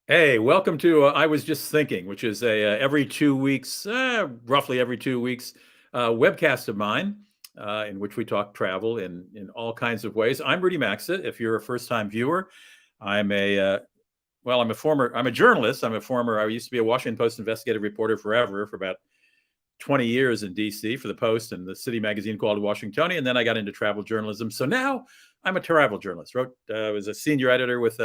Hey, welcome to I Was Just Thinking, which is a every 2 weeks, roughly every 2 weeks, webcast of mine, in which we talk travel in all kinds of ways. I'm Rudy Maxa. If you're a first time viewer, I'm a I'm a journalist. I used to be a Washington Post investigative reporter forever, for about 20 years in DC for the Post and the city magazine called Washingtonian. And then I got into travel journalism. So now I'm a travel journalist. Was a senior editor with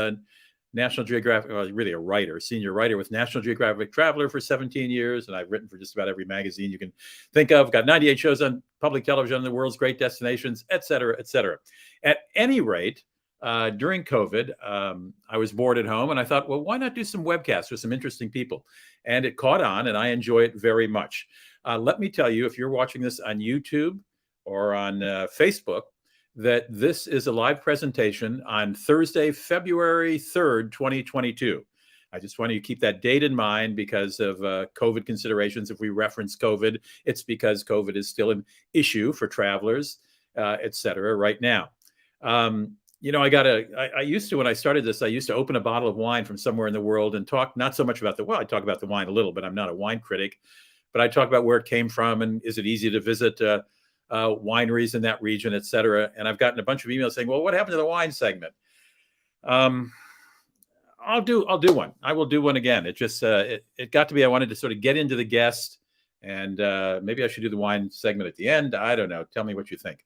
National Geographic, really a writer, senior writer with National Geographic Traveler for 17 years. And I've written for just about every magazine you can think of. Got 98 shows on public television on the world's great destinations, et cetera, et cetera. At any rate, during COVID, I was bored at home and I thought, well, why not do some webcasts with some interesting people? And it caught on and I enjoy it very much. Let me tell you, if you're watching this on YouTube or on Facebook, that this is a live presentation on Thursday, February 3rd, 2022. I just want you to keep that date in mind because of COVID considerations. If we reference COVID, it's because COVID is still an issue for travelers, et cetera, right now. I used to, when I started this, I used to open a bottle of wine from somewhere in the world and talk not so much about I talk about the wine a little, but I'm not a wine critic. But I talk about where it came from and is it easy to visit wineries in that region, et cetera. And I've gotten a bunch of emails saying, well, what happened to the wine segment? I'll do one. I will do one again. It just, it got to be, I wanted to sort of get into the guest and maybe I should do the wine segment at the end. I don't know. Tell me what you think.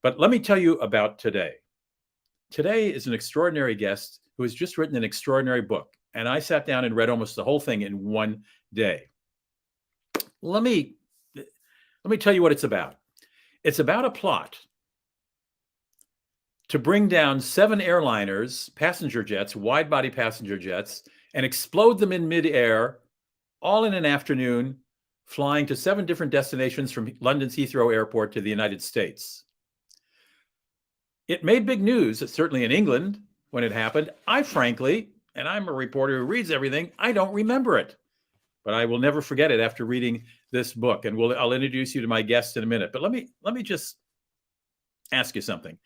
But let me tell you about today. Today is an extraordinary guest who has just written an extraordinary book. And I sat down and read almost the whole thing in one day. Let me tell you what it's about. It's about a plot to bring down 7 airliners, passenger jets, wide-body passenger jets, and explode them in midair, all in an afternoon, flying to 7 different destinations from London's Heathrow Airport to the United States. It made big news, certainly in England, when it happened. I frankly, and I'm a reporter who reads everything, I don't remember it. But I will never forget it after reading this book. And I'll introduce you to my guest in a minute. But let me just ask you something.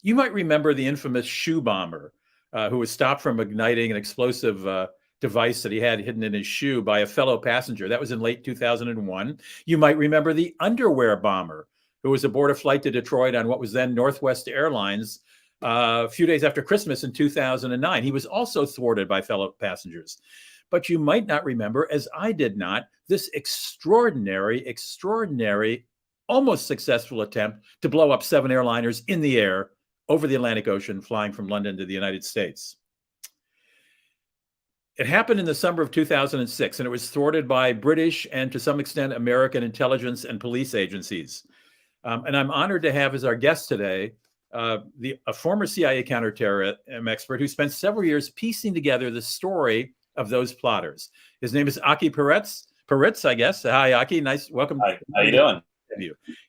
You might remember the infamous shoe bomber who was stopped from igniting an explosive device that he had hidden in his shoe by a fellow passenger. That was in late 2001. You might remember the underwear bomber who was aboard a flight to Detroit on what was then Northwest Airlines a few days after Christmas in 2009. He was also thwarted by fellow passengers. But you might not remember, as I did not, this extraordinary, almost successful attempt to blow up 7 airliners in the air over the Atlantic Ocean, flying from London to the United States. It happened in the summer of 2006, and it was thwarted by British and to some extent American intelligence and police agencies. And I'm honored to have as our guest today a former CIA counterterrorism expert who spent several years piecing together the story of those plotters. His name is Aki Peritz. I guess. Hi, Aki. Nice. Welcome. Hi. How you doing?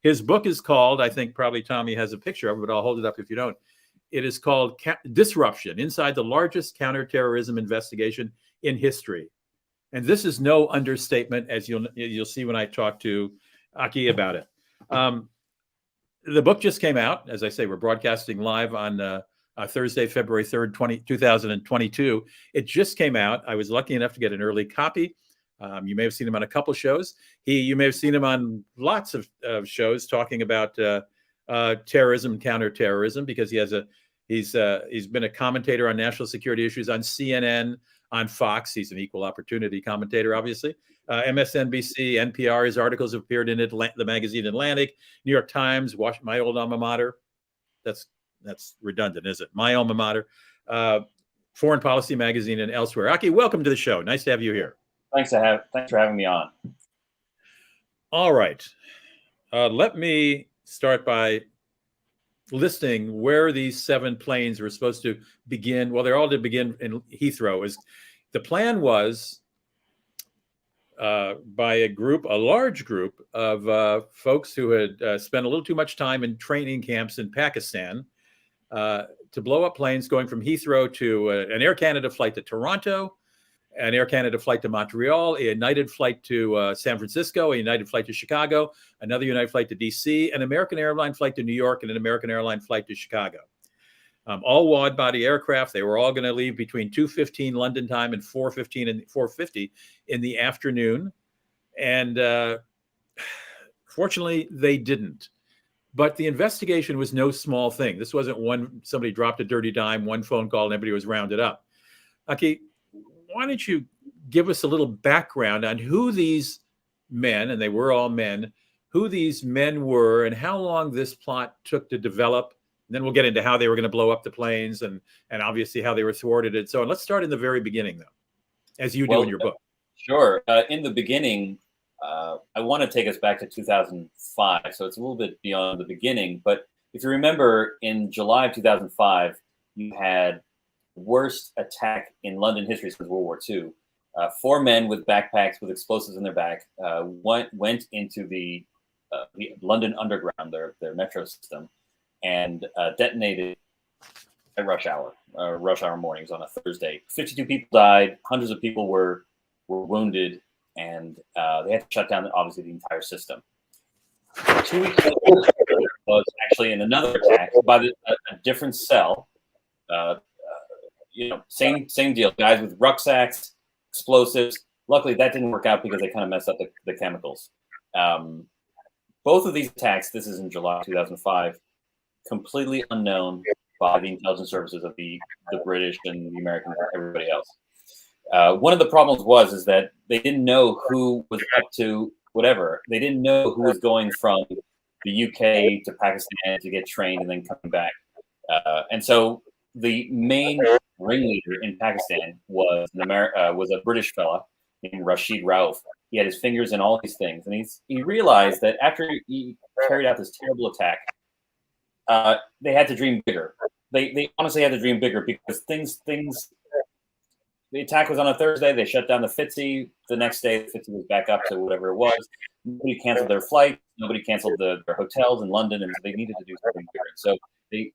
His book is called, I think probably Tommy has a picture of it, but I'll hold it up if you don't. It is called Disruption: Inside the Largest Counterterrorism Investigation in History. And this is no understatement, as you'll see when I talk to Aki about it. The book just came out. As I say, we're broadcasting live on Thursday, February 3rd, 2022. It just came out. I was lucky enough to get an early copy. You may have seen him on a couple shows. You may have seen him on lots of shows talking about terrorism and counterterrorism, because he's been a commentator on national security issues on CNN, on Fox. He's an equal opportunity commentator, obviously. MSNBC, NPR. His articles have appeared in the magazine Atlantic, New York Times, my old alma mater. That's redundant, is it? My alma mater, Foreign Policy Magazine, and elsewhere. Aki, welcome to the show. Nice to have you here. Thanks for having me on. All right. Let me start by listing where these 7 planes were supposed to begin. Well, they're all to begin in Heathrow. The plan was by a large group of folks who had spent a little too much time in training camps in Pakistan, to blow up planes going from Heathrow to an Air Canada flight to Toronto, an Air Canada flight to Montreal, a United flight to San Francisco, a United flight to Chicago, another United flight to DC, an American airline flight to New York, and an American airline flight to Chicago. all wide body aircraft. They were all going to leave between 2:15 London time and 4:50 in the afternoon. And fortunately, they didn't. But the investigation was no small thing. This wasn't somebody dropped a dirty dime, one phone call, and everybody was rounded up. Aki, why don't you give us a little background on who these men, and they were all men, who these men were and how long this plot took to develop. And then we'll get into how they were going to blow up the planes and obviously how they were thwarted and so on. Let's start in the very beginning, though, as you do in your book. Sure. In the beginning, I want to take us back to 2005. So it's a little bit beyond the beginning. But if you remember, in July of 2005, you had the worst attack in London history since World War II. 4 men with backpacks with explosives in their back went into the London Underground, their metro system, and detonated at rush hour mornings on a Thursday. 52 people died, hundreds of people were wounded, and they had to shut down, obviously, the entire system. 2 weeks later was actually in another attack by a different cell. Same deal. Guys with rucksacks, explosives. Luckily, that didn't work out because they kind of messed up the chemicals. Both of these attacks, this is in July 2005, completely unknown by the intelligence services of the British and the Americans and everybody else. One of the problems is that they didn't know who was up to whatever. They didn't know who was going from the UK to Pakistan to get trained and then coming back. And so the main ringleader in Pakistan was a British fella named Rashid Rauf. He had his fingers in all these things, and he realized that after he carried out this terrible attack, they had to dream bigger. They honestly had to dream bigger because things. The attack was on a Thursday. They shut down the FTSE. The next day, the FTSE was back up to whatever it was. Nobody canceled their flight. Nobody canceled their hotels in London, and they needed to do something bigger. So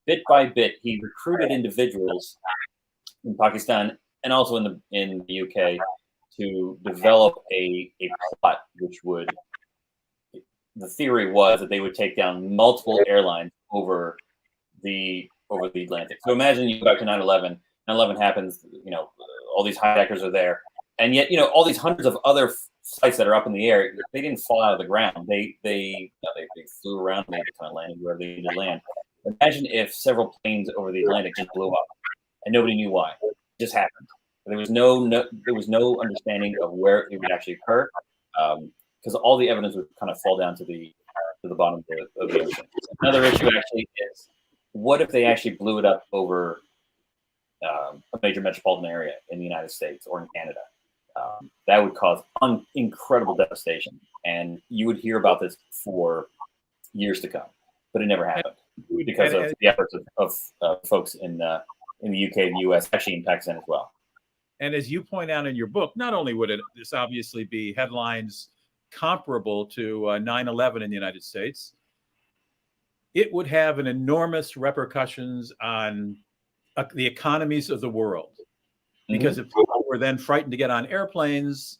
bit by bit, he recruited individuals in Pakistan and also in the UK to develop a plot, which would. The theory was that they would take down multiple airlines over the Atlantic. So imagine you go back to 9/11. 9/11 happens. All these hijackers are there, and yet all these hundreds of other flights that are up in the air, they didn't fall out of the ground. They flew around and they kind of landed where they needed to land. Imagine if several planes over the Atlantic just blew up, and nobody knew why. It just happened. There was no understanding of where it would actually occur, because all the evidence would kind of fall down to the bottom of the ocean. Another issue actually is, what if they actually blew it up over a major metropolitan area in the United States or in Canada? That would cause incredible devastation, and you would hear about this for years to come. But it never happened because of the efforts of folks in the UK and the US, actually in Pakistan as well. And as you point out in your book, not only would this obviously be headlines comparable to 9/11 in the United States, it would have an enormous repercussions on the economies of the world. Because if people were then frightened to get on airplanes,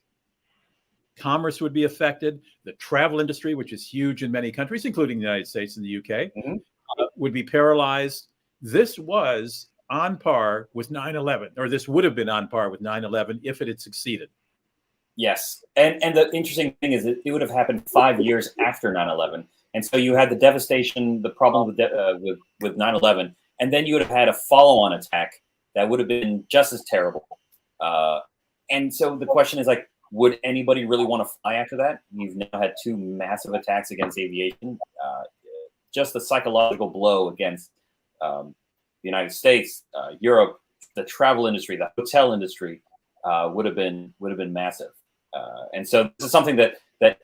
commerce would be affected. The travel industry, which is huge in many countries, including the United States and the UK, would be paralyzed. This was on par with 9/11, or this would have been on par with 9/11 if it had succeeded. Yes. And the interesting thing is that it would have happened 5 years after 9/11. And so you had the devastation, the problem with 9/11, and then you would have had a follow-on attack that would have been just as terrible. And so the question is, like, would anybody really want to fly after that? You've now had 2 massive attacks against aviation. Just the psychological blow against the United States, Europe, the travel industry, the hotel industry would have been massive. And so this is something that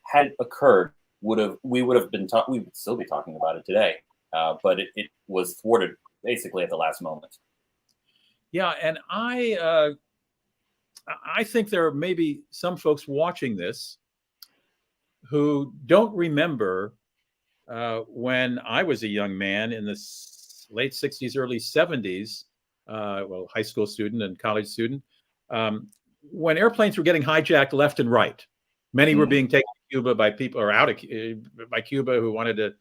had occurred, we would still be talking about it today. But it was thwarted basically at the last moment. Yeah, and I think there may be some folks watching this who don't remember when I was a young man in the late 60s, early 70s, high school student and college student, when airplanes were getting hijacked left and right. Many were being taken to Cuba by people, or out of by Cuba, who wanted to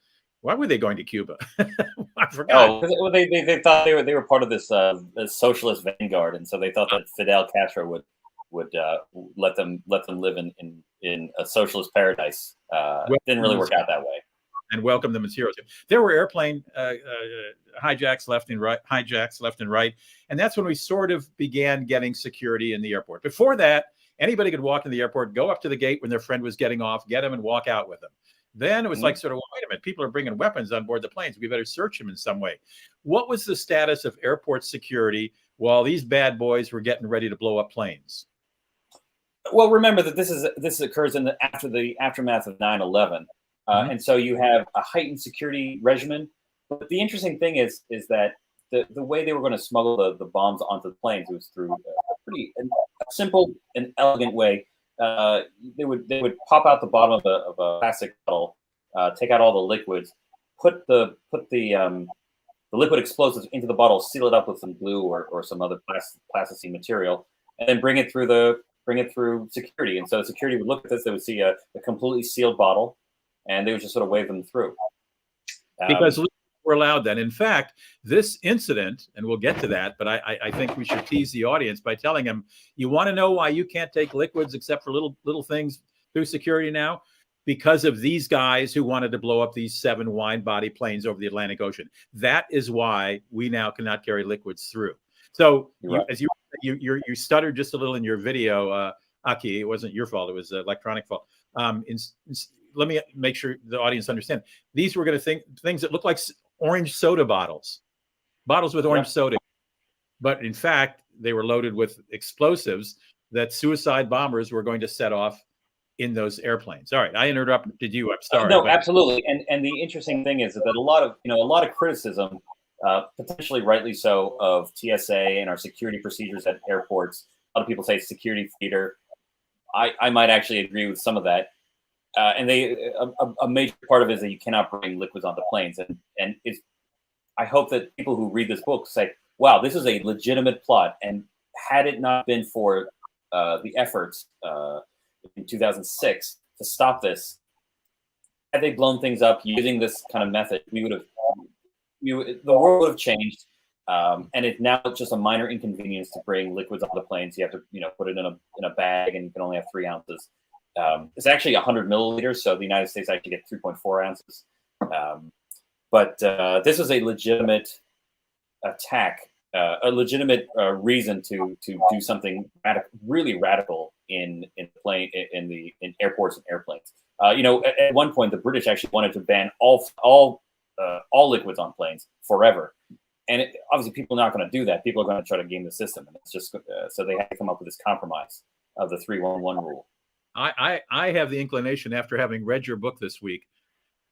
Why were they going to Cuba? I forgot. Oh, they thought they were part of this socialist vanguard, and so they thought that Fidel Castro would let them live in a socialist paradise. Didn't really work out that way. And welcome them as heroes. There were airplane hijacks left and right, and that's when we sort of began getting security in the airport. Before that, anybody could walk in the airport, go up to the gate when their friend was getting off, get them, and walk out with them. Then it was like sort of, well, wait a minute, people are bringing weapons on board the planes. We better search them in some way. What was the status of airport security while these bad boys were getting ready to blow up planes? Well, remember that this occurs after the aftermath of 9/11. And so you have a heightened security regimen. But the interesting thing is that the way they were going to smuggle the bombs onto the planes was through a pretty simple and elegant way. They would pop out the bottom of a plastic bottle, take out all the liquids, put the liquid explosives into the bottle, seal it up with some glue or some other plasticine material, and then bring it through security. And so security would look at this, they would see a completely sealed bottle, and they would just sort of wave them through. Because we're allowed then. In fact, this incident, and we'll get to that, but I think we should tease the audience by telling them, you want to know why you can't take liquids except for little things through security now? Because of these guys who wanted to blow up these 7 wide-body planes over the Atlantic Ocean. That is why we now cannot carry liquids through. So as you stuttered just a little in your video, Aki. It wasn't your fault. It was electronic fault. Let me make sure the audience understand. These were going to think things that look like orange soda bottles with orange soda. But in fact, they were loaded with explosives that suicide bombers were going to set off in those airplanes. All right, I interrupted you. I'm sorry. No, absolutely. And the interesting thing is that a lot of criticism, potentially rightly so, of TSA and our security procedures at airports. A lot of people say security theater. I might actually agree with some of that. And a major part of it is that you cannot bring liquids onto planes. And I hope that people who read this book say, wow, this is a legitimate plot. And had it not been for the efforts in 2006 to stop this, had they blown things up using this kind of method, the world would have changed. And it's now just a minor inconvenience to bring liquids onto the planes. You have to, put it in a bag, and you can only have 3 ounces. It's actually 100 milliliters, so the United States actually get 3.4 ounces. But this was a legitimate attack, a legitimate reason to do something really radical in airports and airplanes. At one point, the British actually wanted to ban all liquids on planes forever. And obviously, people are not going to do that. People are going to try to game the system, and it's just so they had to come up with this compromise of the 3-1-1 rule. I have the inclination, after having read your book this week,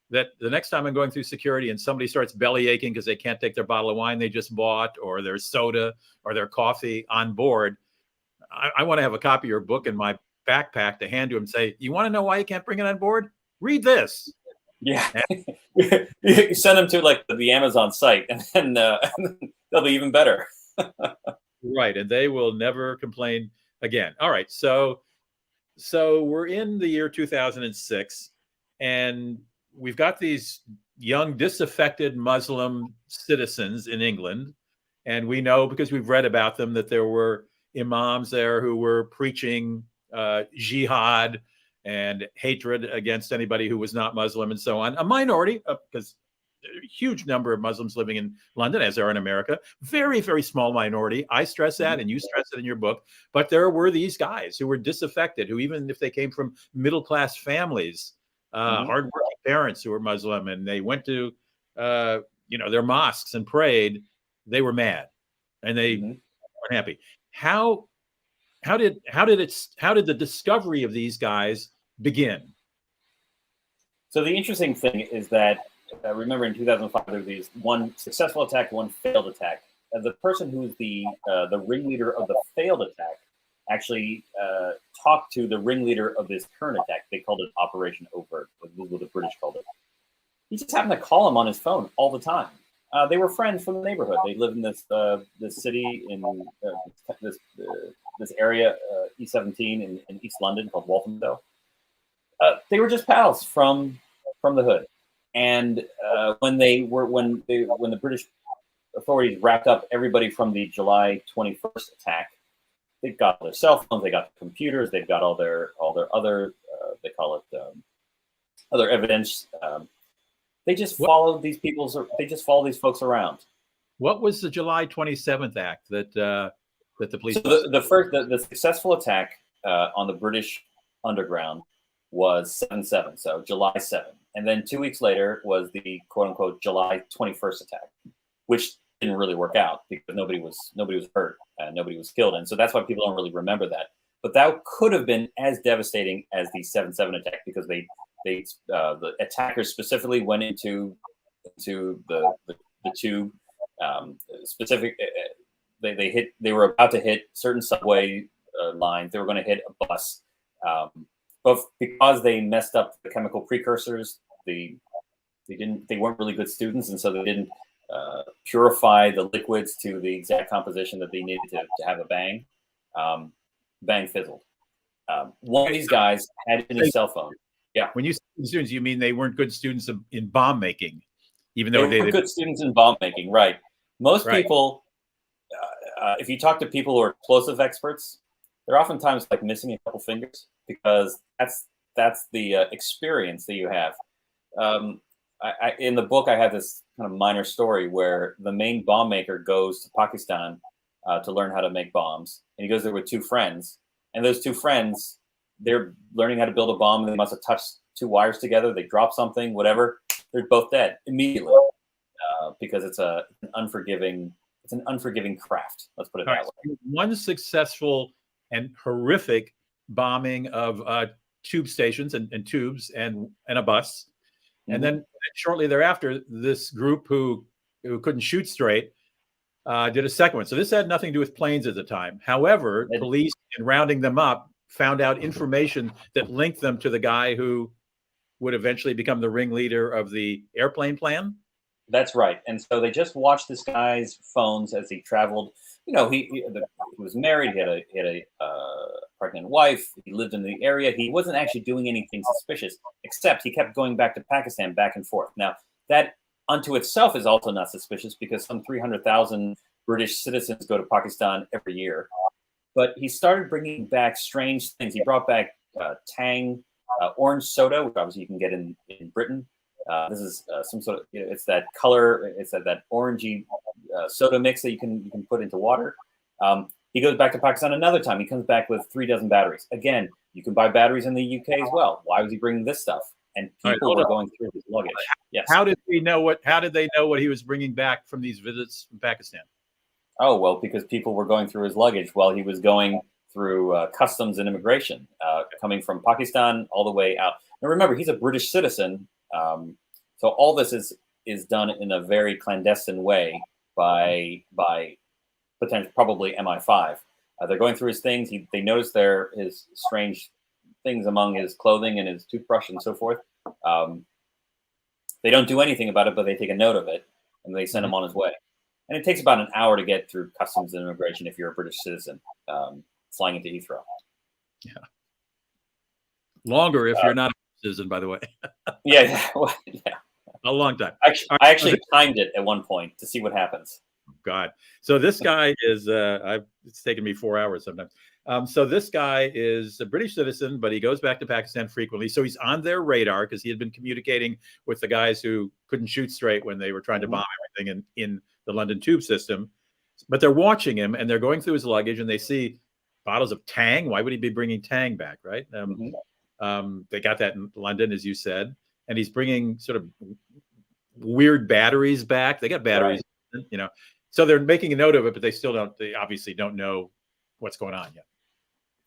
that the next time I'm going through security and somebody starts belly aching because they can't take their bottle of wine they just bought, or their soda or their coffee on board, I want to have a copy of your book in my backpack to hand to him and say, you want to know why you can't bring it on board? Read this. Yeah. You send them to like the Amazon site, and then they'll be even better. Right. And they will never complain again. All right. So we're in the year 2006, and we've got these young disaffected Muslim citizens in England. And we know, because we've read about them, that there were imams there who were preaching jihad and hatred against anybody who was not Muslim and so on. A minority, because a huge number of Muslims living in London, as there are in America. Very, very small minority. I stress that, and you stress it in your book. But there were these guys who were disaffected, who, even if they came from middle-class families, hardworking parents who were Muslim, and they went to their mosques and prayed, they were mad, and they weren't happy. How did the discovery of these guys begin? So the interesting thing is that, remember in 2005, there was one successful attack, one failed attack. The person who's the ringleader of the failed attack actually talked to the ringleader of this current attack. They called it Operation Overt, what the British called it. He just happened to call him on his phone all the time. They were friends from the neighborhood. They lived in this city in this area, E17 in East London, called Walthamstow. They were just pals from the hood. And when the British authorities wrapped up everybody from the July 21st attack, they got their cell phones, they got the computers, they've got all their other they call it other evidence. They just followed these folks around. What was the July 27th act that the police? So the successful attack on the British underground was 7/7, so July 7. And then 2 weeks later was the quote unquote July 21st attack, which didn't really work out because nobody was hurt and nobody was killed. And so that's why people don't really remember that. But that could have been as devastating as the 7/7 attack because the attackers specifically went into the two specific. They were about to hit certain subway lines. They were going to hit a bus, but because they messed up the chemical precursors, they weren't really good students, and so they didn't purify the liquids to the exact composition that they needed to have a bang. Bang fizzled. One of these guys had in his cell phone. Yeah. When you say students, you mean they weren't good students in bomb making, even though they were good students in bomb making, right? Most people, if you talk to people who are explosive experts, they're oftentimes like missing a couple fingers because that's the experience that you have. In the book, I have this kind of minor story where the main bomb maker goes to Pakistan to learn how to make bombs, and he goes there with two friends, and those two friends, they're learning how to build a bomb, and they must have touched two wires together. They drop something, whatever. They're both dead immediately because it's an unforgiving craft. Let's put it that way. One successful and horrific bombing of tube stations and tubes and a bus, and then shortly thereafter, this group who couldn't shoot straight did a second one. So this had nothing to do with planes at the time. However, police, in rounding them up, found out information that linked them to the guy who would eventually become the ringleader of the airplane plan. That's right. And so they just watched this guy's phones as he traveled. You know, he was married. He had a pregnant wife. He lived in the area. He wasn't actually doing anything suspicious, except he kept going back to Pakistan back and forth. Now, that unto itself is also not suspicious because some 300,000 British citizens go to Pakistan every year. But he started bringing back strange things. He brought back Tang orange soda, which obviously you can get in Britain. This is some sort of, it's that color, it's that orangey soda mix that you can put into water. He goes back to Pakistan another time. He comes back with 3 dozen batteries. Again, you can buy batteries in the UK as well. Why was he bringing this stuff? And people were going through his luggage. Yes. How did they know what he was bringing back from these visits from Pakistan? Oh, well, because people were going through his luggage while he was going through customs and immigration, coming from Pakistan all the way out. Now, remember, he's a British citizen. So all this is done in a very clandestine way by potentially probably MI5. They're going through his things. They notice his strange things among his clothing and his toothbrush and so forth. They don't do anything about it, but they take a note of it and they send him on his way. And it takes about an hour to get through customs and immigration if you're a British citizen flying into Heathrow. Yeah. Longer if you're not a citizen, by the way. Yeah. A long time. I actually timed it at one point to see what happens. God. So this guy is, it's taken me 4 hours sometimes. So this guy is a British citizen, but he goes back to Pakistan frequently. So he's on their radar because he had been communicating with the guys who couldn't shoot straight when they were trying to bomb everything in the London tube system. But they're watching him and they're going through his luggage and they see bottles of Tang. Why would he be bringing Tang back, right? They got that in London, as you said. And he's bringing sort of weird batteries back. They got batteries, you know. So they're making a note of it, but they obviously don't know what's going on yet.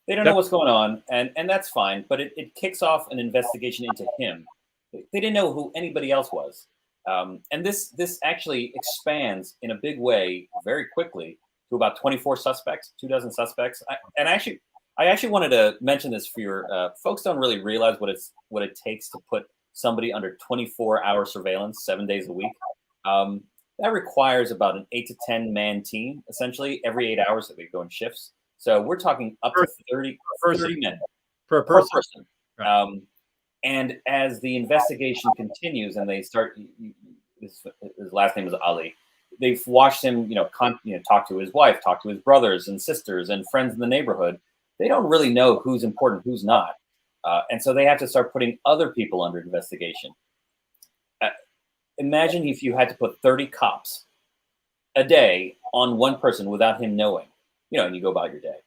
They don't know what's going on, and that's fine. But it kicks off an investigation into him. They didn't know who anybody else was. And this actually expands in a big way very quickly to about 24 suspects, 24 suspects. I actually wanted to mention this for your folks don't really realize what it takes to put somebody under 24-hour surveillance 7 days a week. That requires about an 8 to 10 man team, essentially, every 8 hours that they go in shifts. So we're talking up to 30 men per person. Right. And as the investigation continues, and they start, his last name is Ali. They've watched him, talk to his wife, talk to his brothers and sisters and friends in the neighborhood. They don't really know who's important, who's not, and so they have to start putting other people under investigation. Imagine if you had to put 30 cops a day on one person without him knowing, and you go about your day.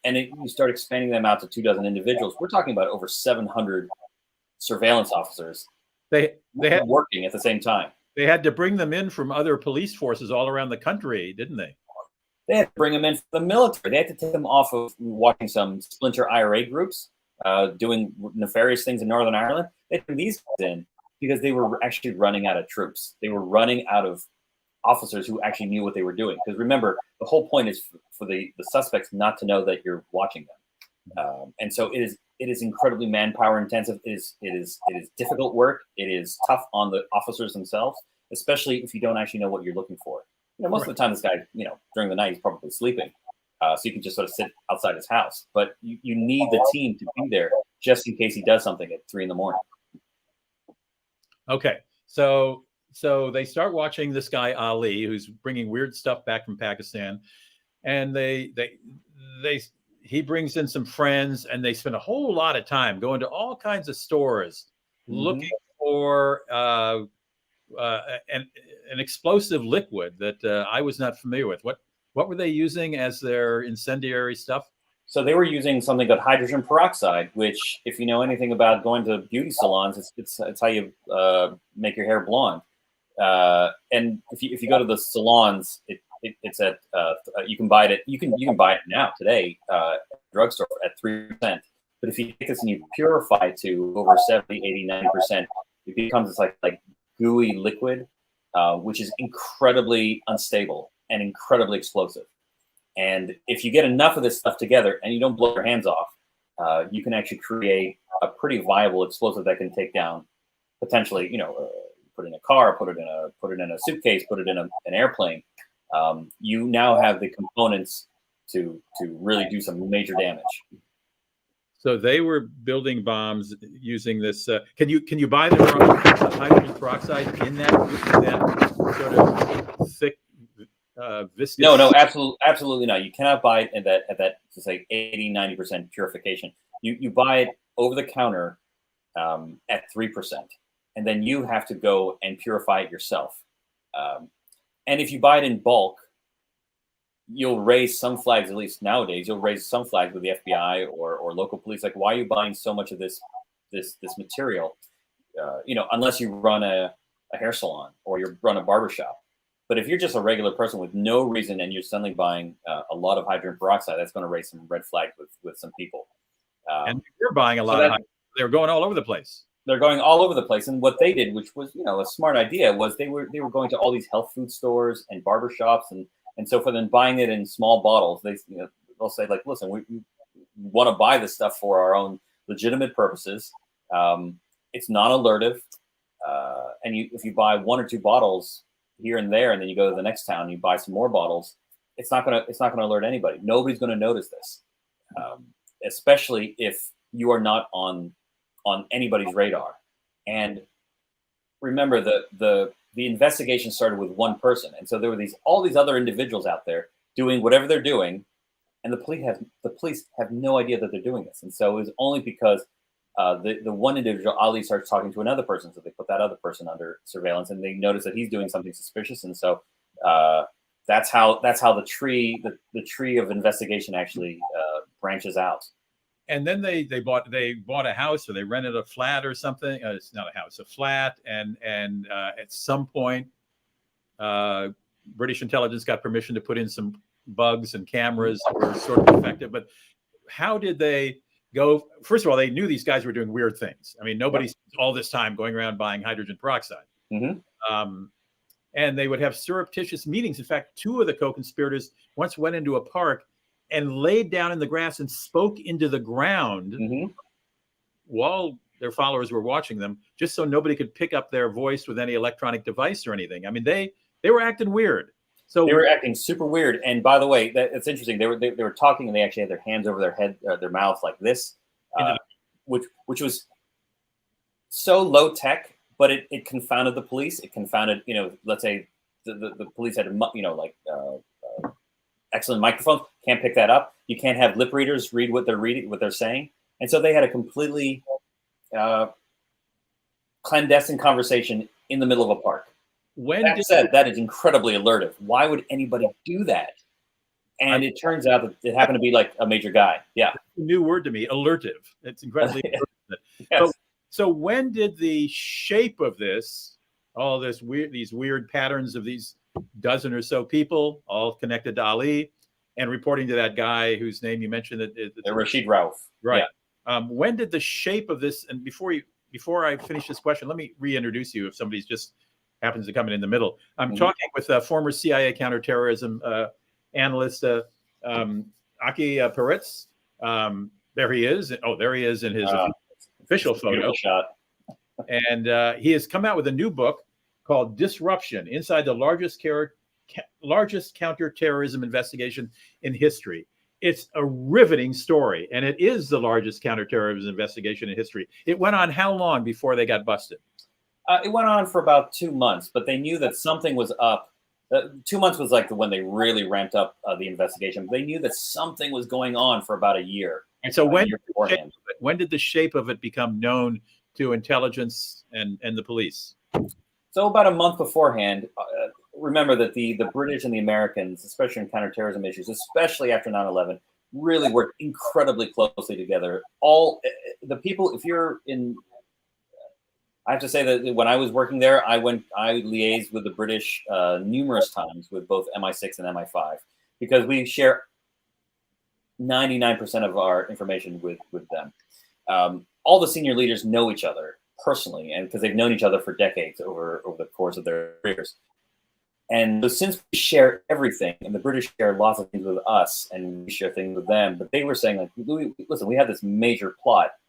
You start expanding them out to 24 individuals. We're talking about over 700 surveillance officers. They had working at the same time. They had to bring them in from other police forces all around the country, didn't they? They had to bring them in from the military. They had to take them off of watching some splinter IRA groups doing nefarious things in Northern Ireland. They took these guys in because they were actually running out of troops. They were running out of officers who actually knew what they were doing. Because remember, the whole point is for the suspects not to know that you're watching them. And so it is incredibly manpower intensive. It is difficult work. It is tough on the officers themselves, especially if you don't actually know what you're looking for. Most of the time, this guy, during the night, he's probably sleeping. So you can just sort of sit outside his house. But you need the team to be there just in case he does something at 3 a.m. Okay. So they start watching this guy, Ali, who's bringing weird stuff back from Pakistan. And he brings in some friends, and they spend a whole lot of time going to all kinds of stores looking for an explosive liquid that I was not familiar with. What were they using as their incendiary stuff? So they were using something called hydrogen peroxide, which, if you know anything about going to beauty salons, it's how you make your hair blonde. And if you go to the salons, it's at you can buy it. You can buy it now today at the drugstore at 3%. But if you take this and you purify it to over 70, 80, 90%, it becomes this like gooey liquid, which is incredibly unstable and incredibly explosive. And if you get enough of this stuff together and you don't blow your hands off, you can actually create a pretty viable explosive that can take down potentially, put it in a car, put it in a suitcase, put it in an airplane. You now have the components to really do some major damage. So they were building bombs using this. Can you buy the hydrogen peroxide in that sort of thick, viscous? No, absolutely not. You cannot buy it at that to say 80, 90% purification. You buy it over the counter at 3%, and then you have to go and purify it yourself. And if you buy it in bulk, you'll raise some flags, at least nowadays, you'll raise some flags with the FBI or local police. Like, why are you buying so much of this material? Unless you run a hair salon or you run a barbershop. But if you're just a regular person with no reason and you're suddenly buying a lot of hydrogen peroxide, that's going to raise some red flags with some people. And you're buying a lot of hydrogen. They're going all over the place. They're going all over the place. And what they did, which was, a smart idea, was they were going to all these health food stores and barbershops. And so for them buying it in small bottles, they'll say, like, listen, we want to buy this stuff for our own legitimate purposes. It's non-alertive. And if you buy 1 or 2 bottles here and there, and then you go to the next town and you buy some more bottles, it's not gonna alert anybody. Nobody's gonna notice this, especially if you are not on anybody's radar. And remember, the investigation started with one person, and so there were all these other individuals out there doing whatever they're doing, and the police have no idea that they're doing this. And so it was only because the one individual, Ali, starts talking to another person, so they put that other person under surveillance, and they notice that he's doing something suspicious, and so that's how the tree of investigation actually branches out. And then they bought a house, or they rented a flat or something. It's not a house, a flat, and at some point, British intelligence got permission to put in some bugs and cameras that were sort of effective. But how did they go? First of all, they knew these guys were doing weird things. I mean, nobody spent all this time going around buying hydrogen peroxide. Mm-hmm. And they would have surreptitious meetings. In fact, 2 of the co-conspirators once went into a park and laid down in the grass and spoke into the ground while their followers were watching them, just so nobody could pick up their voice with any electronic device or anything. I mean, they were acting weird. So they were acting super weird. And by the way, it's interesting. They were talking, and they actually had their hands over their head, their mouths like this, which was so low tech, but it confounded the police. It confounded, let's say the police had, excellent microphones. Can't pick that up. You can't have lip readers read what they're saying. And so they had a completely clandestine conversation in the middle of a park. That said, that is incredibly alertive. Why would anybody do that? And it turns out that it happened to be like a major guy. Yeah. A new word to me, alertive. It's incredibly alertive. Yes. So when did the shape of this, all this these weird patterns of these dozen or so people, all connected to Ali, and reporting to that guy whose name you mentioned, Rashid Rauf. Right. Yeah. When did the shape of this? And before I finish this question, let me reintroduce you if somebody's just happens to come in the middle. I'm talking with former CIA counterterrorism analyst Aki Peritz. There he is. Oh, there he is in his official photo shot. And he has come out with a new book called Disruption: Inside the Largest Counterterrorism Investigation in History. It's a riveting story, and it is the largest counterterrorism investigation in history. It went on how long before they got busted? It went on for about 2 months, but they knew that something was up. 2 months was like when they really ramped up the investigation. They knew that something was going on for about a year. And so when did the shape of it become known to intelligence and the police? So about a month beforehand. Remember that the British and the Americans, especially in counterterrorism issues, especially after 9/11, really worked incredibly closely together. All the people, if you're in, I have to say that when I was working there, I liaised with the British numerous times with both MI6 and MI5 because we share 99% of our information with them. All the senior leaders know each other personally, and because they've known each other for decades over the course of their careers. And so since we share everything, and the British share lots of things with us, and we share things with them, but they were saying, like, listen, we have this major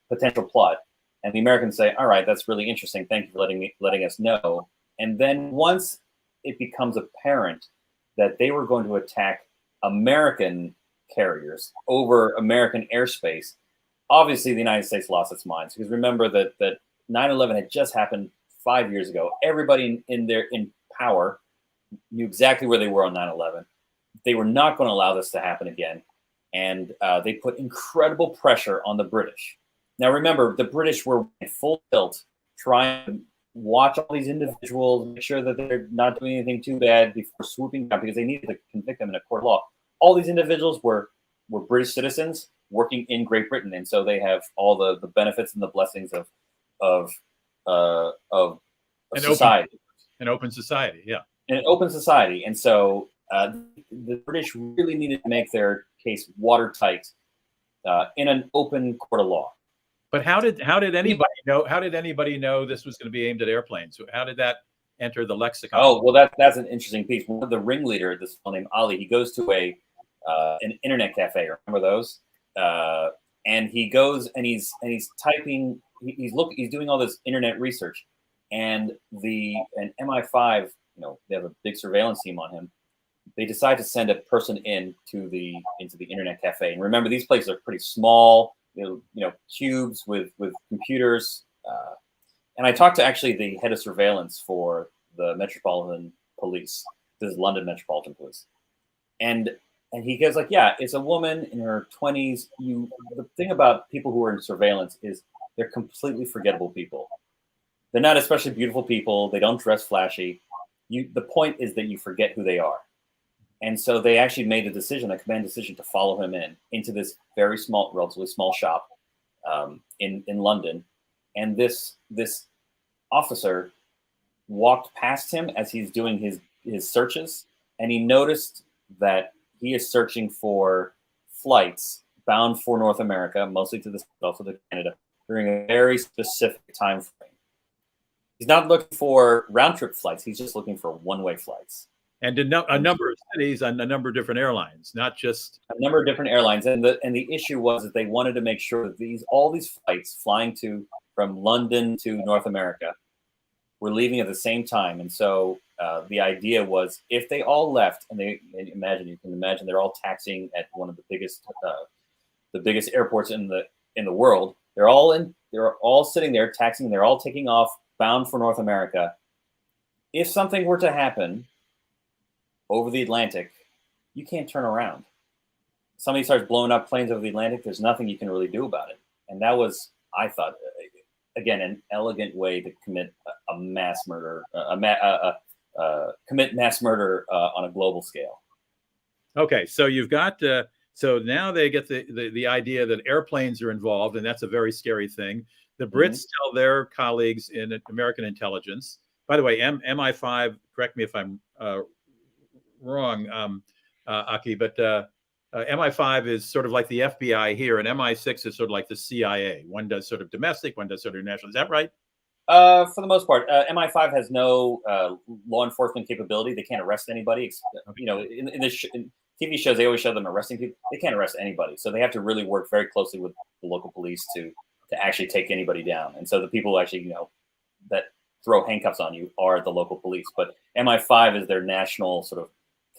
potential plot, and the Americans say, all right, that's really interesting. Thank you for letting us know. And then once it becomes apparent that they were going to attack American carriers over American airspace, obviously the United States lost its minds, because remember that 9/11 had just happened 5 years ago. Everybody in power knew exactly where they were on 9/11. They were not going to allow this to happen again. And they put incredible pressure on the British. Now, remember, the British were in full tilt trying to watch all these individuals, make sure that they're not doing anything too bad before swooping down, because they needed to convict them in a court of law. All these individuals were British citizens working in Great Britain. And so they have all the benefits and the blessings of society. An open society, yeah. An open society. And so the British really needed to make their case watertight in an open court of law. But how did anybody know? How did anybody know this was going to be aimed at airplanes? How did that enter the lexicon? Oh, well, that's an interesting piece. One of the ringleader, this fellow named Ali, he goes to an internet cafe. Remember those? And he goes and he's typing. He's doing all this internet research, and an MI5. They have a big surveillance team on him. They decide to send a person into the internet cafe. And remember, these places are pretty small, cubes with computers. And I talked to actually the head of surveillance for the Metropolitan Police. This is London Metropolitan Police. And he goes like, yeah, it's a woman in her 20s. The thing about people who are in surveillance is they're completely forgettable people. They're not especially beautiful people. They don't dress flashy. The point is that you forget who they are. And so they actually made a command decision to follow him into this very small, relatively small shop in London. And this officer walked past him as he's doing his searches, and he noticed that he is searching for flights bound for North America, mostly to the Gulf of Canada, during a very specific time frame. He's not looking for round-trip flights. He's just looking for one-way flights. And a number of cities and a number of different airlines, not just a number of different airlines. And the issue was that they wanted to make sure that all these flights flying from London to North America were leaving at the same time. And so the idea was, if they all left, and you can imagine they're all taxiing at one of the biggest airports in the world. They're all in They're all sitting there taxiing. They're all taking off, bound for North America. If something were to happen over the Atlantic, you can't turn around. Somebody starts blowing up planes over the Atlantic. There's nothing you can really do about it. And that was, I thought, again, an elegant way to commit a mass murder, commit mass murder on a global scale. Okay, so you've got so now they get the idea that airplanes are involved, and that's a very scary thing. The Brits tell their colleagues in American intelligence. By the way, MI5. Correct me if I'm wrong, Aki, but MI5 is sort of like the FBI here, and MI6 is sort of like the CIA. One does sort of domestic, one does sort of international. Is that right? For the most part, MI5 has no law enforcement capability. They can't arrest anybody. You know, in TV shows, they always show them arresting people. They can't arrest anybody, so they have to really work very closely with the local police to actually take anybody down. And so the people who actually, you know, that throw handcuffs on you are the local police. But MI5 is their national sort of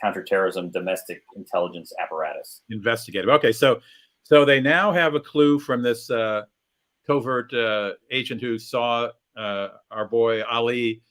counterterrorism domestic intelligence apparatus. Investigative. Okay, so they now have a clue from this covert agent who saw our boy Ali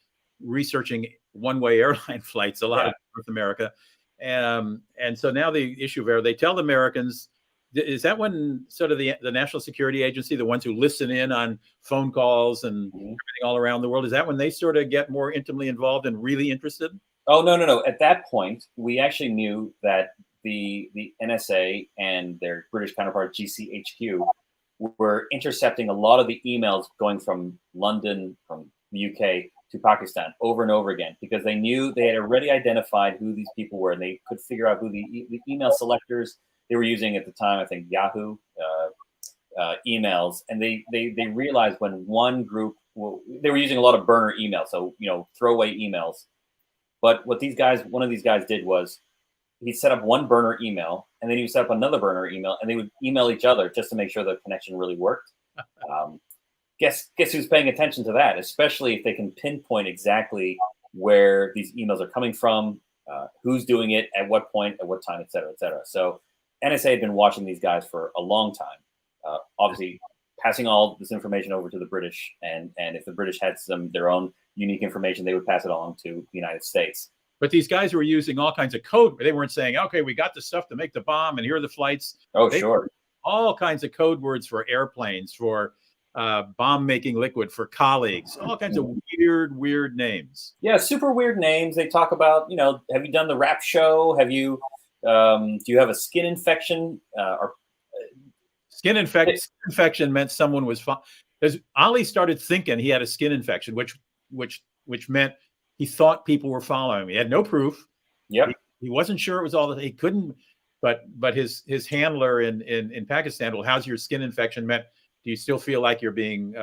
researching one-way airline flights a lot of North America. And so now the issue there, they tell the Americans, is that when sort of the National Security Agency, the ones who listen in on phone calls and everything all around the world, is that when they sort of get more intimately involved and really interested? Oh, no. At that point, we actually knew that the NSA and their British counterpart, GCHQ, were intercepting a lot of the emails going from London, from the UK to Pakistan over and over again, because they knew they had already identified who these people were, and they could figure out who the email selectors they were using at the time. I think Yahoo emails, and they realized when one group, they were using a lot of burner emails, so, you know, throwaway emails. But what one of these guys did was he set up one burner email, and then he would set up another burner email, and they would email each other just to make sure the connection really worked. Guess who's paying attention to that, especially if they can pinpoint exactly where these emails are coming from, who's doing it, at what point, at what time, et cetera, et cetera. So NSA had been watching these guys for a long time, obviously passing all this information over to the British, and if the British had their own unique information, they would pass it on to the United States. But these guys were using all kinds of code. They weren't saying, okay, we got the stuff to make the bomb, and here are the flights. Oh, sure. All kinds of code words for airplanes, for bomb-making liquid, for colleagues, all kinds of weird names. Yeah, super weird names. They talk about, you know, have you done the rap show? Have you, do you have a skin infection? Skin infection meant someone was, because Ali started thinking he had a skin infection, which meant he thought people were following him. He had no proof. Yep. He wasn't sure it was all that he couldn't, but his handler in Pakistan, well, how's your skin infection, meant, do you still feel like you're being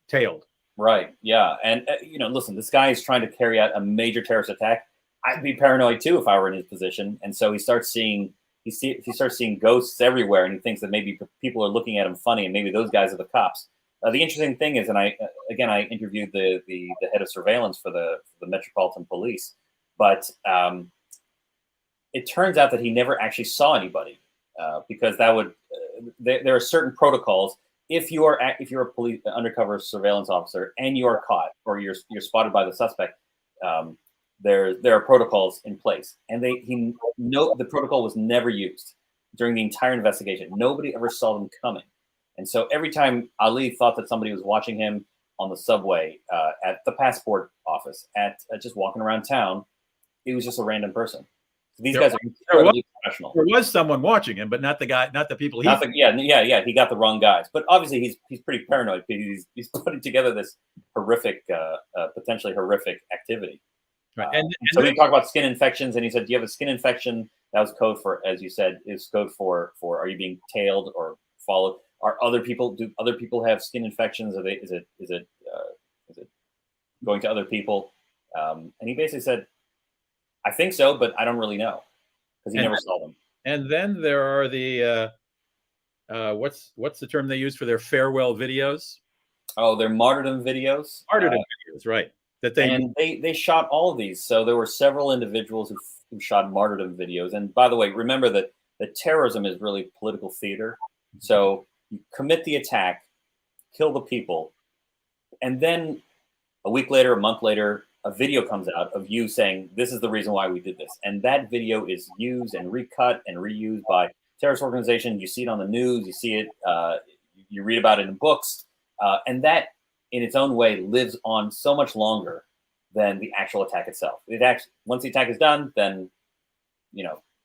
tailed? Right. Yeah. And, you know, listen, this guy is trying to carry out a major terrorist attack. I'd be paranoid too if I were in his position. And so he starts seeing ghosts everywhere, and he thinks that maybe people are looking at him funny, and maybe those guys are the cops. The interesting thing is, and I interviewed the head of surveillance for the Metropolitan Police, but it turns out that he never actually saw anybody, because that would there are certain protocols. If you're a police undercover surveillance officer and you are caught, or you're spotted by the suspect, there are protocols in place, and the protocol was never used during the entire investigation. Nobody ever saw them coming, and so every time Ali thought that somebody was watching him on the subway, at the passport office, at just walking around town, it was just a random person. So these guys are incredibly professional. There was someone watching him, but not the people. He got the wrong guys. But obviously, he's pretty paranoid because he's putting together this horrific, potentially horrific activity. Right. And so we talked about skin infections, and he said, "Do you have a skin infection?" That was code for, as you said, is code for are you being tailed or followed? Do other people have skin infections? Is it going to other people? And he basically said, "I think so, but I don't really know," because he never saw them. And then there are the what's the term they use for their farewell videos? Oh, they're martyrdom videos. Martyrdom videos, right? They shot all of these. So there were several individuals who shot martyrdom videos. And by the way, remember that terrorism is really political theater. So you commit the attack, kill the people. And then a week later, a month later, a video comes out of you saying, this is the reason why we did this. And that video is used and recut and reused by terrorist organizations. You see it on the news, you see it, you read about it in books. And that, in its own way, lives on so much longer than the actual attack itself. Once the attack is done, then,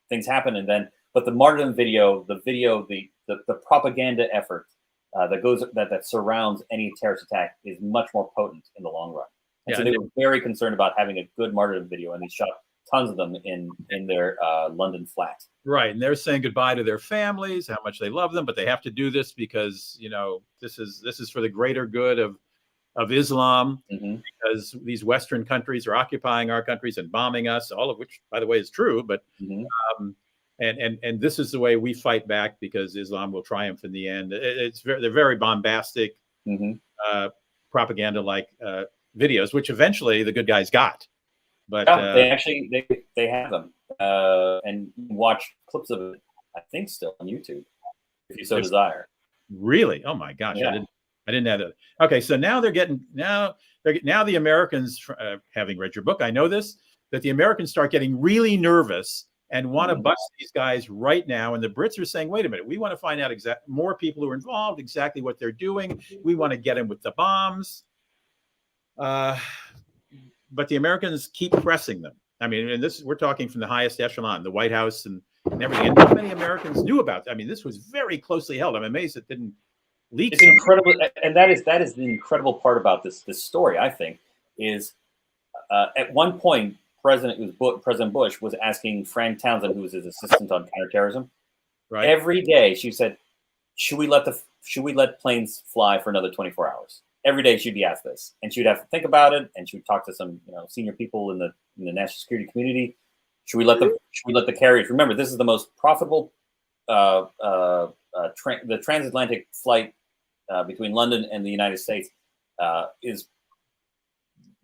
things happen. And then, but the martyrdom video, the propaganda effort that surrounds any terrorist attack is much more potent in the long run. And so they were very concerned about having a good martyrdom video, and they shot tons of them in their London flat. Right, and they're saying goodbye to their families, how much they love them, but they have to do this because this is for the greater good of Islam, because these Western countries are occupying our countries and bombing us, all of which, by the way, is true. But and this is the way we fight back, because Islam will triumph in the end. They're very bombastic, propaganda-like videos, which eventually the good guys got. But they have them, and you can watch clips of it, I think, still on YouTube, if you so desire. Really? Oh my gosh, yeah. I didn't have that. Okay, so now the Americans, having read your book, I know this, that the Americans start getting really nervous and want to bust these guys right now. And the Brits are saying, wait a minute, we want to find out more people who are involved, exactly what they're doing. We want to get them with the bombs. But the Americans keep pressing them. I mean, and we're talking from the highest echelon, the White House and everything. And not many Americans knew about it. I mean, this was very closely held. I'm amazed it didn't leak. It's incredible. And that is the incredible part about this story, I think, is at one point, President Bush was asking Frank Townsend, who was his assistant on counterterrorism, right, every day. She said, should we let planes fly for another 24 hours? Every day she'd be asked this, and she'd have to think about it, and she would talk to some senior people in the national security community. Should we let the carriers? Remember, this is the most profitable the transatlantic flight between London and the United States is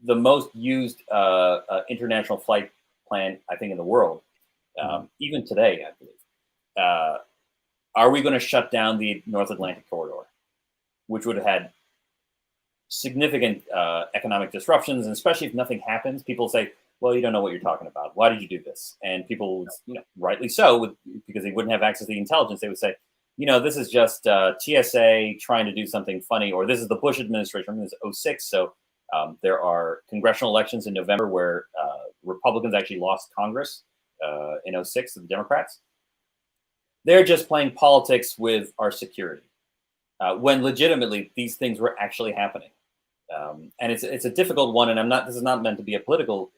the most used international flight plan, I think, in the world, even today, I believe. Are we going to shut down the North Atlantic corridor, which would have had significant economic disruptions, and especially if nothing happens, people say, well, you don't know what you're talking about. Why did you do this? And people, rightly so, because they wouldn't have access to the intelligence, they would say, this is just TSA trying to do something funny, or this is the Bush administration. I mean, it's 06, so there are congressional elections in November where Republicans actually lost Congress in 06 to the Democrats. They're just playing politics with our security, when legitimately these things were actually happening. And it's a difficult one, and this is not meant to be a political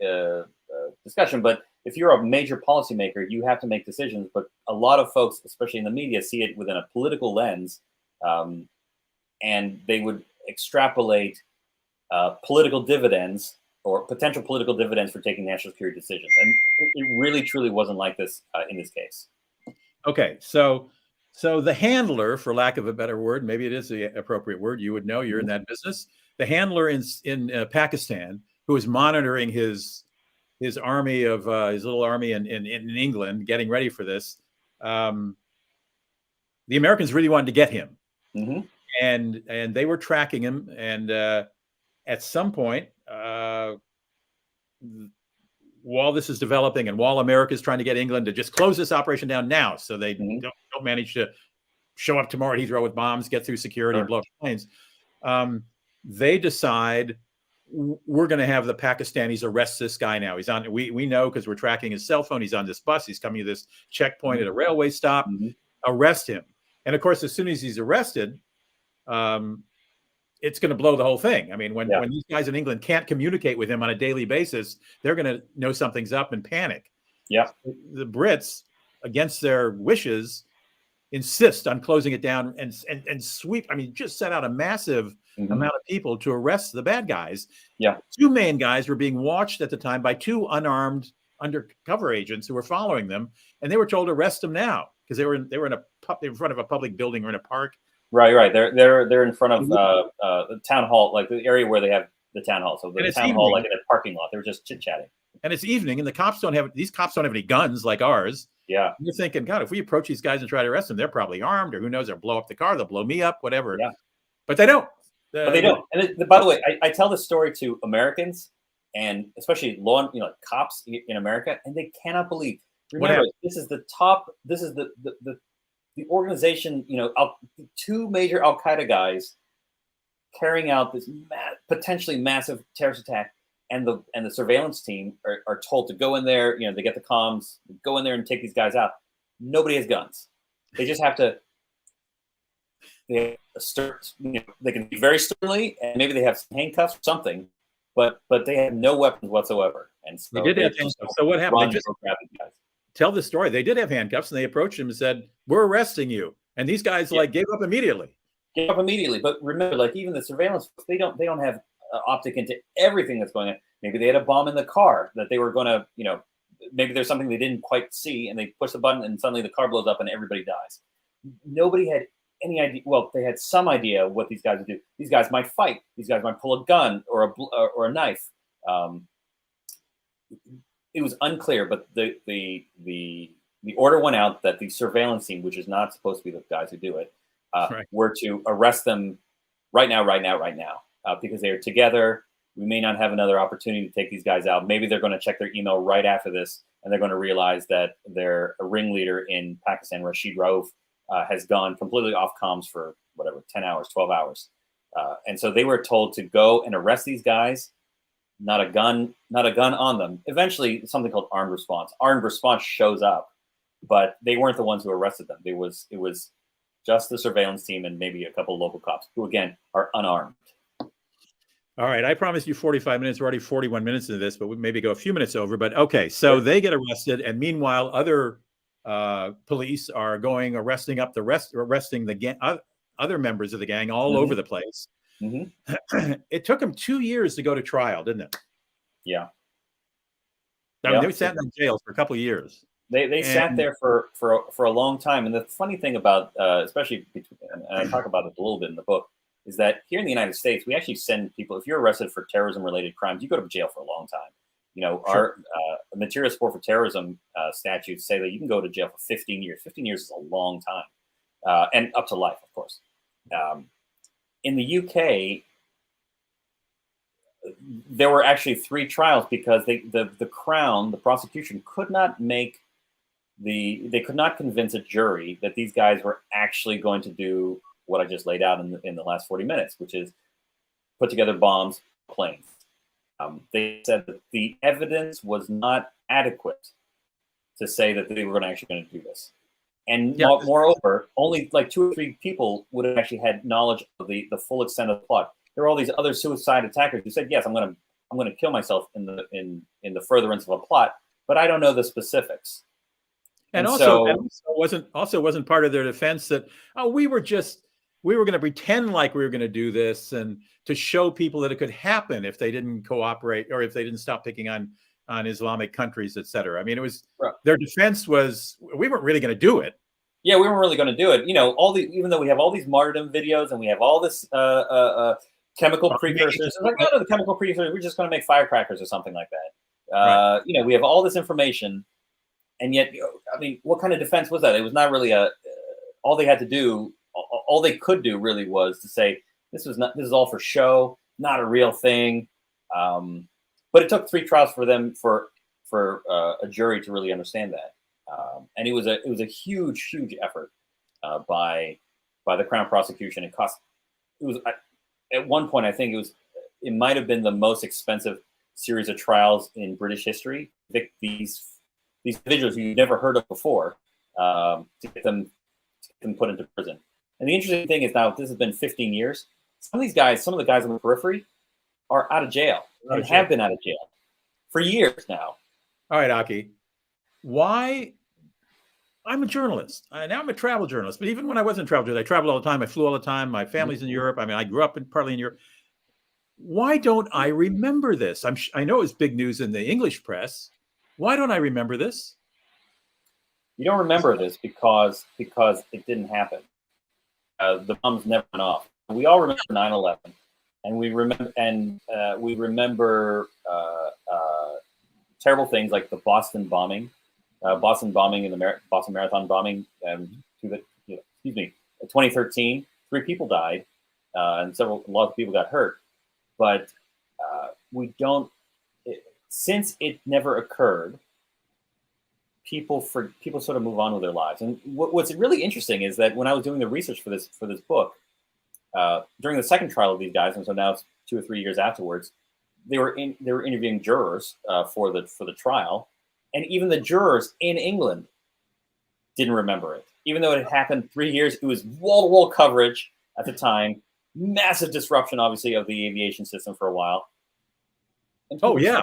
discussion, but if you're a major policymaker, you have to make decisions. But a lot of folks, especially in the media, see it within a political lens, and they would extrapolate political dividends or potential political dividends for taking national security decisions. And it really, truly wasn't like this in this case. Okay, so the handler, for lack of a better word, maybe it is the appropriate word, you would know, you're in that business. The handler in Pakistan, who is monitoring his army of his little army in England, getting ready for this. The Americans really wanted to get him, and they were tracking him. And at some point, while this is developing, and while America is trying to get England to just close this operation down now, so they don't manage to show up tomorrow at Heathrow with bombs, get through security, and blow up planes. They decide, we're going to have the Pakistanis arrest this guy now. He's on. We know, because we're tracking his cell phone. He's on this bus. He's coming to this checkpoint at a railway stop. Arrest him. And of course, as soon as he's arrested, it's going to blow the whole thing. I mean, when these guys in England can't communicate with him on a daily basis, they're going to know something's up and panic. Yeah. The Brits, against their wishes, insist on closing it down and sweep. I mean, just set out a massive amount of people to arrest the bad guys. Yeah. Two main guys were being watched at the time by two unarmed undercover agents who were following them, and they were told to arrest them now, because they were in front of a public building or in a park. Right. They're in front of the town hall, like the area where they have the town hall. So the town hall, like in a parking lot, they were just chit chatting. And it's evening, and these cops don't have any guns like ours. Yeah. And you're thinking, God, if we approach these guys and try to arrest them, they're probably armed, or who knows, they'll blow up the car, they'll blow me up, whatever. Yeah. But they don't. But they don't. And by the way, I tell this story to Americans and especially like cops in America, and they cannot believe. Remember, this is the top. This is the organization. Two major Al Qaeda guys carrying out this potentially massive terrorist attack, and the surveillance team are told to go in there. They get the comms, go in there and take these guys out. Nobody has guns. They just have to. They can be very sternly, and maybe they have some handcuffs or something, but they have no weapons whatsoever. And so they did have handcuffs. So what happened? They just tell the story. They did have handcuffs, and they approached him and said, "We're arresting you." And these guys gave up immediately. Gave up immediately. But remember, even the surveillance, they don't have optic into everything that's going on. Maybe they had a bomb in the car that they were going to, maybe there's something they didn't quite see, and they push the button, and suddenly the car blows up, and everybody dies. Nobody had any idea. Well, they had some idea what these guys would do. These guys might fight. These guys might pull a gun or a knife. It was unclear, but the order went out that the surveillance team, which is not supposed to be the guys who do it, were to arrest them right now, because they are together. We may not have another opportunity to take these guys out. Maybe they're going to check their email right after this, and they're going to realize that their ringleader in Pakistan, Rashid Rauf, has gone completely off comms for 10 hours, 12 hours. And so they were told to go and arrest these guys, not a gun on them. Eventually, something called armed response. Armed response shows up, but they weren't the ones who arrested them. It was just the surveillance team and maybe a couple of local cops who, again, are unarmed. All right. I promised you 45 minutes. We're already 41 minutes into this, but we maybe go a few minutes over. But okay, so they get arrested, and meanwhile, other police are arresting the gang, other members of the gang all over the place. It took them 2 years to go to trial, didn't it? Yeah. I mean, they sat in jail for a couple of years. They sat there for a long time. And the funny thing about, especially, and I talk about it a little bit in the book, is that here in the United States, we actually send people, if you're arrested for terrorism-related crimes, you go to jail for a long time. Our material support for terrorism statutes say that you can go to jail for 15 years. 15 years is a long time, and up to life, of course. In the UK, there were actually 3 trials because the Crown, the prosecution, could not convince a jury that these guys were actually going to do what I just laid out in the last 40 minutes, which is put together bombs, planes. They said that the evidence was not adequate to say that they were actually going to do this. And moreover, only 2 or 3 people would have actually had knowledge of the full extent of the plot. There were all these other suicide attackers who said, "Yes, I'm going to kill myself in the furtherance of a plot, but I don't know the specifics." And also wasn't part of their defense that we were going to pretend like we were going to do this and to show people that it could happen if they didn't cooperate or if they didn't stop picking on Islamic countries, et cetera. I mean, it was their defense was we weren't really going to do it. Yeah, we weren't really going to do it. Even though we have all these martyrdom videos and we have all this chemical precursors, it's like, no, the chemical precursors, we're just going to make firecrackers or something like that. We have all this information, and yet, what kind of defense was that? It was not really all they had to do. All they could do really was to say this is all for show, not a real thing. But it took 3 trials for them for a jury to really understand that, and it was a huge effort by the Crown prosecution. It was at one point, I think it might have been the most expensive series of trials in British history. These individuals who you've never heard of before, to get them put into prison. And the interesting thing is now this has been 15 years. Some of the guys on the periphery are out of jail and have been out of jail for years now. All right, Aki. Why? I'm a journalist. Now I'm a travel journalist. But even when I wasn't a travel journalist, I traveled all the time. I flew all the time. My family's in Europe. I grew up partly in Europe. Why don't I remember this? I know it was big news in the English press. Why don't I remember this? You don't remember this because it didn't happen. The bombs never went off. We all remember 9/11, and we remember terrible things like the Boston bombing and the Boston Marathon bombing. 2013, 3 people died. and a lot of people got hurt. But we don't. Since it never occurred, people sort of move on with their lives. And what's really interesting is that when I was doing the research for this book, during the second trial of these guys, and so now it's 2 or 3 years afterwards, they were interviewing jurors for the trial, and even the jurors in England didn't remember it, even though it had happened 3 years. It was wall-to-wall coverage at the time, massive disruption, obviously, of the aviation system for a while. Oh yeah,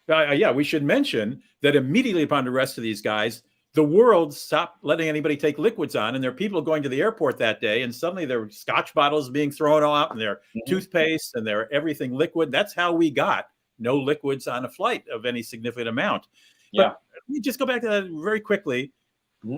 yeah. We should mention that immediately upon the arrest of these guys, the world stopped letting anybody take liquids on, and there are people going to the airport that day, and suddenly there were scotch bottles being thrown out, and their toothpaste, and their everything liquid. That's how we got no liquids on a flight of any significant amount. Yeah. But let me just go back to that very quickly.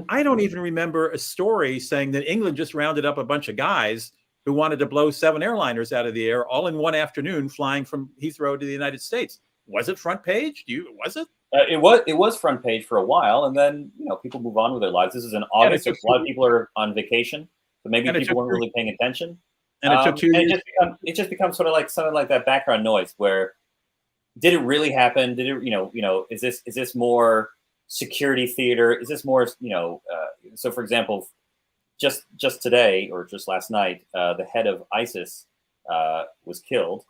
I don't even remember a story saying that England just rounded up a bunch of guys who wanted to blow 7 airliners out of the air all in one afternoon, flying from Heathrow to the United States. Was it front page? Was it? It was front page for a while, and then people move on with their lives. This is in August, so a lot of people are on vacation, so maybe people weren't really paying attention. And it took 2 years. It just becomes sort of like something like that background noise. Where did it really happen? Did it? Is this more security theater? Is this more So, for example, just today or just last night, the head of ISIS was killed.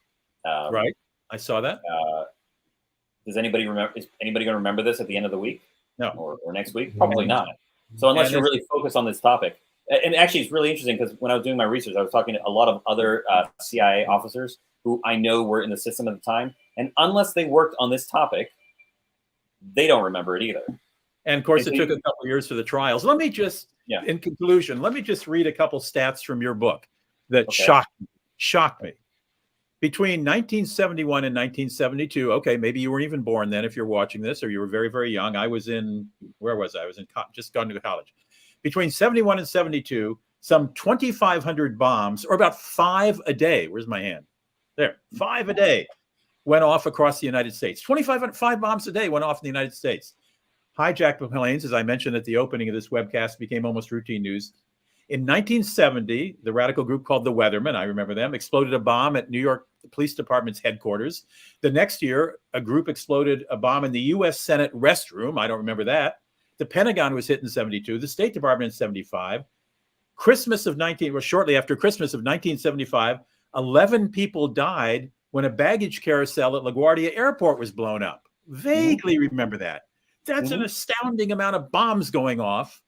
Right, I saw that. Does anybody remember? Is anybody going to remember this at the end of the week? No. Or next week? Probably not. So unless you're really focused on this topic, and actually it's really interesting because when I was doing my research, I was talking to a lot of other CIA officers who I know were in the system at the time, and unless they worked on this topic, they don't remember it either. And of course, it took a couple of years for the trials. Let me just, in conclusion, let me just read a couple stats from your book that shocked me. Between 1971 and 1972, okay, maybe you weren't even born then if you're watching this, or you were very, very young. I was in, where was I? I was in, just gone to college. Between 71 and 72, some 2,500 bombs, or about 5 a day. Where's my hand? There, 5 a day went off across the United States. 5 bombs a day went off in the United States. Hijacked planes, as I mentioned at the opening of this webcast, became almost routine news. In 1970, the radical group called the Weathermen, I remember them, exploded a bomb at New York Police Department's headquarters. The next year, a group exploded a bomb in the U.S. Senate restroom. I don't remember that. The Pentagon was hit in 72. The State Department in 75. Shortly after Christmas of 1975, 11 people died when a baggage carousel at LaGuardia Airport was blown up. Vaguely remember that. That's an astounding amount of bombs going off.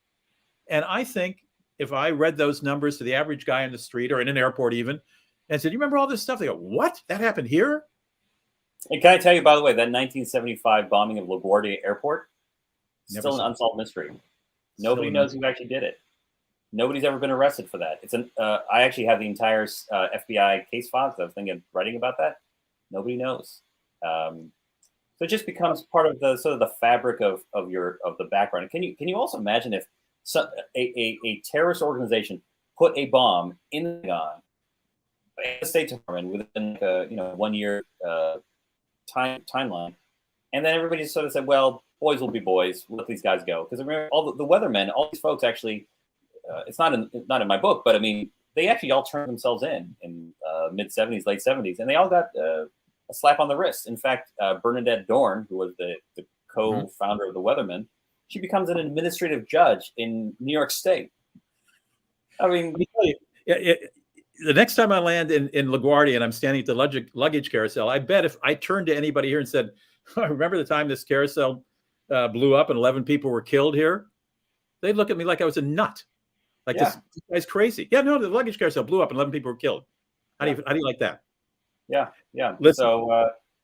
And I think if I read those numbers to the average guy in the street or in an airport even, and said, you remember all this stuff? They go, what? That happened here? And can I tell you, by the way, that 1975 bombing of LaGuardia Airport, still an unsolved mystery. Nobody knows who actually did it. Nobody's ever been arrested for that. I actually have the entire FBI case file because I was thinking of writing about that. Nobody knows. So it just becomes part of the sort of the fabric of the background. And can you also imagine if a terrorist organization put a bomb in the Pentagon, the State Department within 1 year timeline, and then everybody just sort of said, "Well, boys will be boys. We'll let these guys go." Because remember, all the weathermen, all these folks actually, it's not in my book, but I mean, they actually all turned themselves in mid 70s, late 70s, and they all got a slap on the wrist. In fact, Bernadette Dorn, who was the co-founder of the Weathermen, she becomes an administrative judge in New York State. I mean, the next time I land in LaGuardia and I'm standing at the luggage carousel, I bet if I turned to anybody here and said, I remember the time this carousel blew up and 11 people were killed here, they'd look at me like I was a nut. Like this guy's crazy. Yeah, no, the luggage carousel blew up and 11 people were killed. How do you like that? Yeah. Listen.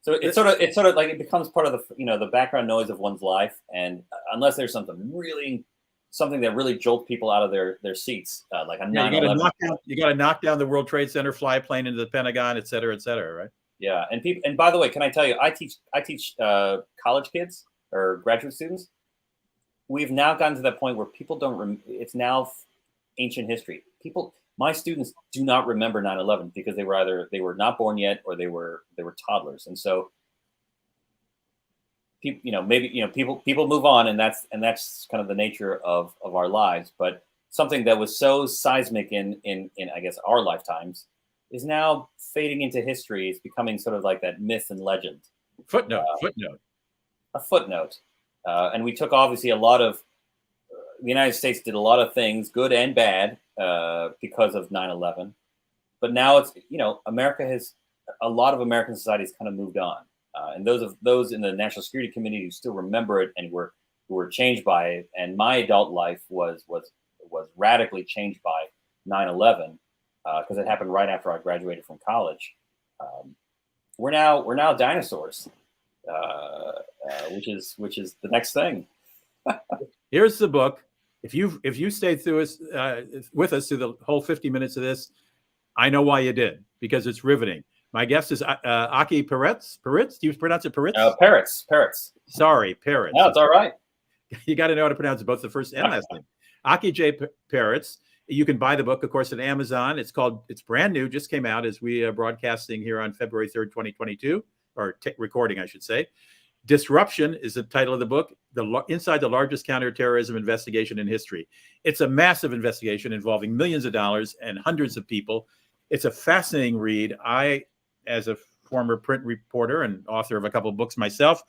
So it's sort of like it becomes part of the background noise of one's life, and unless there's something that really jolts people out of their seats, like a 9/11. You got to knock down the World Trade Center, fly a plane into the Pentagon, et cetera, right? Yeah, and by the way, can I tell you, I teach college kids or graduate students. We've now gotten to that point where people don't. It's now ancient history. My students do not remember 9/11 because they were not born yet or they were toddlers, and so people move on, and that's kind of the nature of our lives. But something that was so seismic in I guess our lifetimes is now fading into history. It's becoming sort of like that myth and legend. Footnote. A footnote. And we took obviously a lot of, the United States did a lot of things, good and bad, because of 9/11. But now it's, America has, a lot of American society has kind of moved on. And those in the national security community who still remember it and who were changed by it. And my adult life was radically changed by 9/11 because it happened right after I graduated from college. We're now dinosaurs, which is the next thing. Here's the book. If you stayed through us with us through the whole 50 minutes of this, I know why you did, because it's riveting. My guest is Aki Peritz. Peritz? Do you pronounce it Peritz? Peritz. Sorry, Peritz. No, it's all right. You got to know how to pronounce both the first and last name. Aki J. Peritz. You can buy the book, of course, at Amazon. It's brand new, just came out as we are broadcasting here on February 3rd, 2022, or recording, I should say. Disruption is the title of the book, inside the largest counterterrorism investigation in history. It's a massive investigation involving millions of dollars and hundreds of people. It's a fascinating read. I, as a former print reporter and author of a couple of books myself,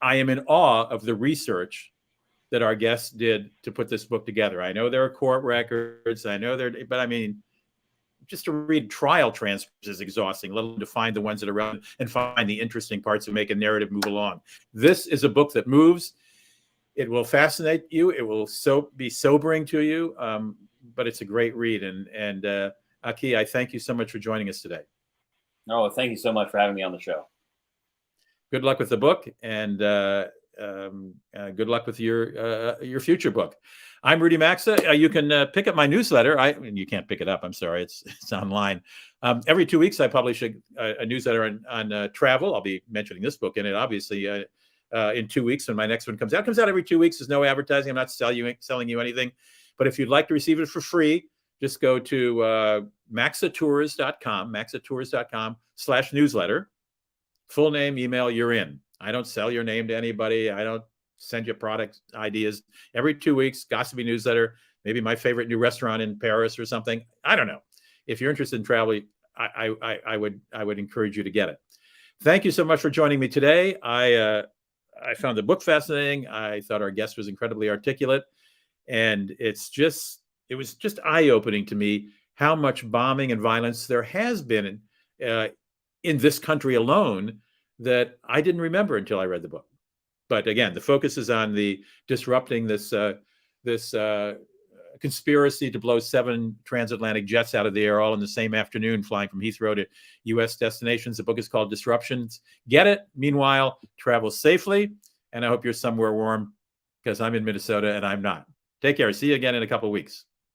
I am in awe of the research that our guests did to put this book together. I know there are court records. But I mean, just to read trial transcripts is exhausting, let alone to find the ones that are relevant and find the interesting parts that make a narrative move along. This is a book that moves. It will fascinate you. It will be sobering to you, but it's a great read. And Aki, I thank you so much for joining us today. No, thank you so much for having me on the show. Good luck with the book, and good luck with your future book. I'm Rudy Maxa. You can pick up my newsletter. You can't pick it up. I'm sorry. It's online. Every 2 weeks, I publish a newsletter on travel. I'll be mentioning this book in it, obviously, in 2 weeks when my next one comes out. It comes out every 2 weeks. There's no advertising. I'm not selling you anything. But if you'd like to receive it for free, just go to maxatours.com/newsletter. Full name, email, you're in. I don't sell your name to anybody. I don't send you product ideas. Every 2 weeks, gossipy newsletter, maybe my favorite new restaurant in Paris or something. I don't know. If you're interested in travel, I would encourage you to get it. Thank you so much for joining me today. I found the book fascinating. I thought our guest was incredibly articulate, and it was just eye-opening to me how much bombing and violence there has been in this country alone that I didn't remember until I read the book. But again, the focus is on the disrupting this conspiracy to blow 7 transatlantic jets out of the air all in the same afternoon, flying from Heathrow to U.S. destinations. The book is called Disruptions. Get it. Meanwhile, travel safely. And I hope you're somewhere warm, because I'm in Minnesota and I'm not. Take care. See you again in a couple of weeks.